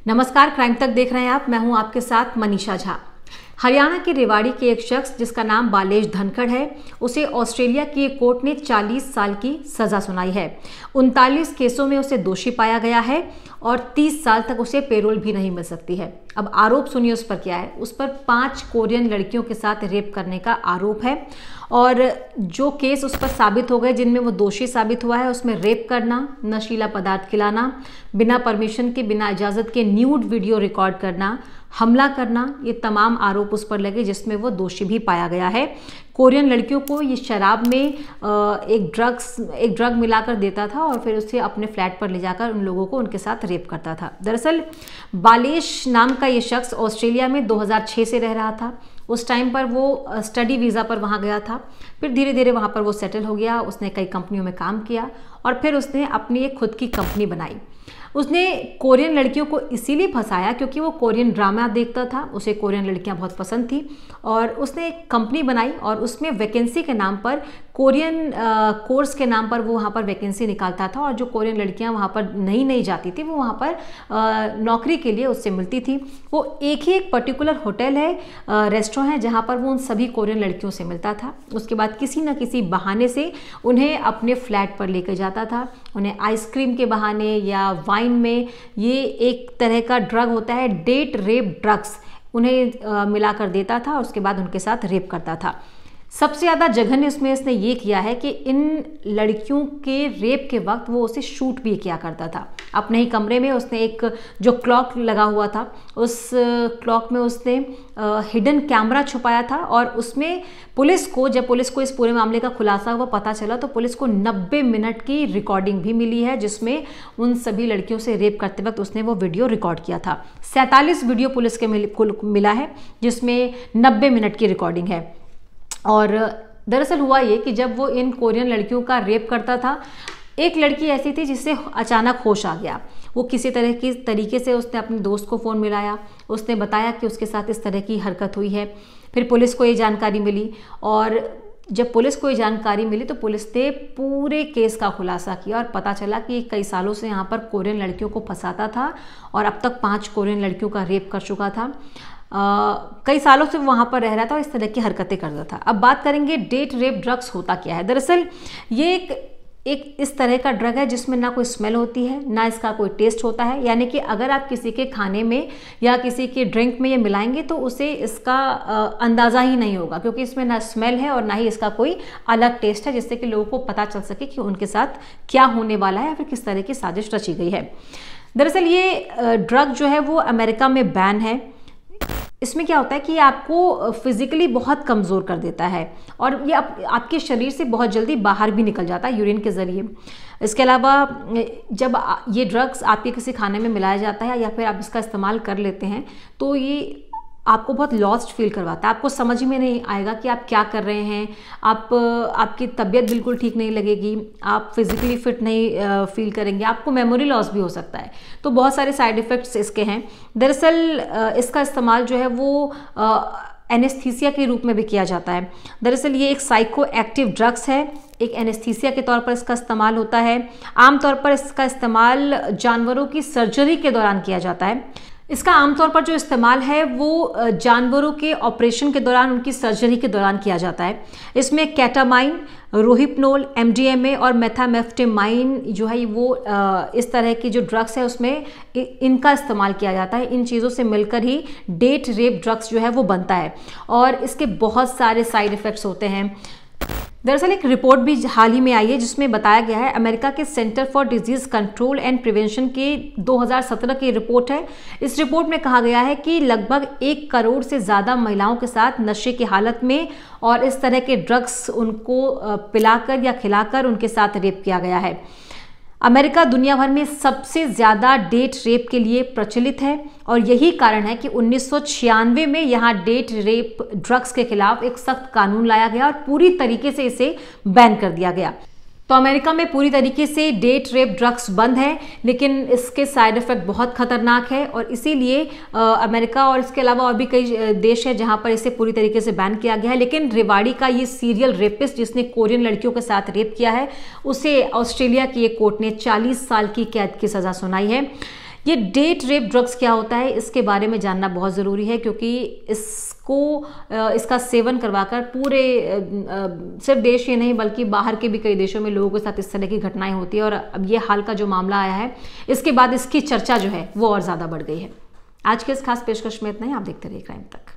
नमस्कार, क्राइम तक देख रहे हैं आप। मैं हूं आपके साथ मनीषा झा। हरियाणा के रेवाड़ी के एक शख्स जिसका नाम बालेश धनखड़ है, उसे ऑस्ट्रेलिया की एक कोर्ट ने 40 साल की सजा सुनाई है। 39 केसों में उसे दोषी पाया गया है और 30 साल तक उसे पेरोल भी नहीं मिल सकती है। अब आरोप सुनिए उस पर क्या है। उस पर 5 कोरियन लड़कियों के साथ रेप करने का आरोप है और जो केस उस पर साबित हो गए, जिनमें वो दोषी साबित हुआ है, उसमें रेप करना, नशीला पदार्थ खिलाना, बिना परमिशन के, बिना इजाज़त के न्यूड वीडियो रिकॉर्ड करना, हमला करना, ये तमाम आरोप उस पर लगे जिसमें वो दोषी भी पाया गया है। कोरियन लड़कियों को ये शराब में एक ड्रग मिलाकर देता था और फिर उसे अपने फ्लैट पर ले जाकर उन लोगों को उनके साथ रेप करता था। दरअसल बालेश नाम का ये शख्स ऑस्ट्रेलिया में 2006 से रह रहा था। उस टाइम पर वो स्टडी वीज़ा पर वहाँ गया था। फिर धीरे धीरे वहाँ पर वो सेटल हो गया। उसने कई कंपनियों में काम किया और फिर उसने अपनी एक खुद की कंपनी बनाई। उसने कोरियन लड़कियों को इसीलिए फंसाया क्योंकि वो कोरियन ड्रामा देखता था, उसे कोरियन लड़कियां बहुत पसंद थी और उसने एक कंपनी बनाई और उसमें वैकेंसी के नाम पर, कोरियन कोर्स के नाम पर वो वहाँ पर वैकेंसी निकालता था और जो कोरियन लड़कियां वहाँ पर नई जाती थी वो वहाँ पर नौकरी के लिए उससे मिलती थी। वो एक पर्टिकुलर होटल है, रेस्टोरेंट है, जहाँ पर वो उन सभी कोरियन लड़कियों से मिलता था। उसके बाद किसी न किसी बहाने से उन्हें अपने फ्लैट पर लेकर जाता था। उन्हें आइसक्रीम के बहाने या वाइन में, ये एक तरह का ड्रग होता है डेट रेप ड्रग्स, उन्हें मिलाकर देता था और उसके बाद उनके साथ रेप करता था। सबसे ज़्यादा जघन्य उसमें इसने ये किया है कि इन लड़कियों के रेप के वक्त वो उसे शूट भी किया करता था। अपने ही कमरे में उसने एक जो क्लॉक लगा हुआ था, उस क्लॉक में उसने हिडन कैमरा छुपाया था और उसमें जब पुलिस को इस पूरे मामले का खुलासा हुआ, पता चला, तो पुलिस को 90 मिनट की रिकॉर्डिंग भी मिली है जिसमें उन सभी लड़कियों से रेप करते वक्त उसने वो वीडियो रिकॉर्ड किया था। 47 वीडियो पुलिस के मिला है जिसमें 90 मिनट की रिकॉर्डिंग है। और दरअसल हुआ ये कि जब वो इन कोरियन लड़कियों का रेप करता था, एक लड़की ऐसी थी जिससे अचानक होश आ गया। वो किसी तरीके से उसने अपने दोस्त को फ़ोन मिलाया, उसने बताया कि उसके साथ इस तरह की हरकत हुई है। फिर पुलिस को ये जानकारी मिली और जब पुलिस को ये जानकारी मिली तो पुलिस ने पूरे केस का खुलासा किया और पता चला कि कई सालों से यहाँ पर कोरियन लड़कियों को फंसाता था और अब तक 5 कोरियन लड़कियों का रेप कर चुका था। कई सालों से वो वहाँ पर रह रहा था और इस तरह की हरकतें करता था। अब बात करेंगे डेट रेप ड्रग्स होता क्या है। दरअसल ये एक इस तरह का ड्रग है जिसमें ना कोई स्मेल होती है, ना इसका कोई टेस्ट होता है। यानी कि अगर आप किसी के खाने में या किसी के ड्रिंक में ये मिलाएंगे तो उसे इसका अंदाज़ा ही नहीं होगा, क्योंकि इसमें ना स्मेल है और ना ही इसका कोई अलग टेस्ट है, जिससे कि लोगों को पता चल सके कि उनके साथ क्या होने वाला है या फिर किस तरह की साजिश रची गई है। दरअसल ये ड्रग जो है वो अमेरिका में बैन है। इसमें क्या होता है कि ये आपको फिजिकली बहुत कमज़ोर कर देता है और ये आपके शरीर से बहुत जल्दी बाहर भी निकल जाता है यूरिन के ज़रिए। इसके अलावा जब ये ड्रग्स आपके किसी खाने में मिलाया जाता है या फिर आप इसका इस्तेमाल कर लेते हैं तो ये आपको बहुत लॉस्ट फील करवाता है। आपको समझ में नहीं आएगा कि आप क्या कर रहे हैं। आपकी तबीयत बिल्कुल ठीक नहीं लगेगी, आप फिजिकली फिट नहीं फील करेंगे, आपको मेमोरी लॉस भी हो सकता है। तो बहुत सारे साइड इफ़ेक्ट्स इसके हैं। दरअसल इसका इस्तेमाल जो है वो एनेस्थीसिया के रूप में भी किया जाता है। दरअसल ये एक साइको एक्टिव ड्रग्स है, एक एनेस्थीसिया के तौर पर इसका इस्तेमाल होता है। आमतौर पर इसका इस्तेमाल जानवरों की सर्जरी के दौरान किया जाता है। इसका आमतौर पर जो इस्तेमाल है वो जानवरों के ऑपरेशन के दौरान, उनकी सर्जरी के दौरान किया जाता है। इसमें कैटामाइन, रोहिप्नोल, MDMA और मेथाम्फेटामाइन जो है वो इस तरह की जो ड्रग्स है उसमें इनका इस्तेमाल किया जाता है। इन चीज़ों से मिलकर ही डेट रेप ड्रग्स जो है वो बनता है और इसके बहुत सारे साइड इफ़ेक्ट्स होते हैं। दरअसल एक रिपोर्ट भी हाल ही में आई है जिसमें बताया गया है, अमेरिका के centre for disease control and prevention के 2017 की रिपोर्ट है। इस रिपोर्ट में कहा गया है कि लगभग 1 करोड़ से ज़्यादा महिलाओं के साथ नशे की हालत में और इस तरह के ड्रग्स उनको पिलाकर या खिलाकर उनके साथ रेप किया गया है। अमेरिका दुनिया भर में सबसे ज़्यादा डेट रेप के लिए प्रचलित है और यही कारण है कि 1996 में यहाँ डेट रेप ड्रग्स के खिलाफ एक सख्त कानून लाया गया और पूरी तरीके से इसे बैन कर दिया गया। तो अमेरिका में पूरी तरीके से डेट रेप ड्रग्स बंद है, लेकिन इसके साइड इफ़ेक्ट बहुत खतरनाक है और इसीलिए अमेरिका और इसके अलावा और भी कई देश है जहां पर इसे पूरी तरीके से बैन किया गया है। लेकिन रेवाड़ी का ये सीरियल रेपिस्ट जिसने कोरियन लड़कियों के साथ रेप किया है, उसे ऑस्ट्रेलिया की एक कोर्ट ने 40 साल की कैद की सज़ा सुनाई है। ये डेट रेप ड्रग्स क्या होता है, इसके बारे में जानना बहुत ज़रूरी है, क्योंकि इसका सेवन करवाकर पूरे सिर्फ देश ही नहीं बल्कि बाहर के भी कई देशों में लोगों के साथ इस तरह की घटनाएं होती है। और अब ये हाल का जो मामला आया है, इसके बाद इसकी चर्चा जो है वो और ज़्यादा बढ़ गई है। आज के इस खास पेशकश में इतना ही। आप देखते रहिए क्राइम तक।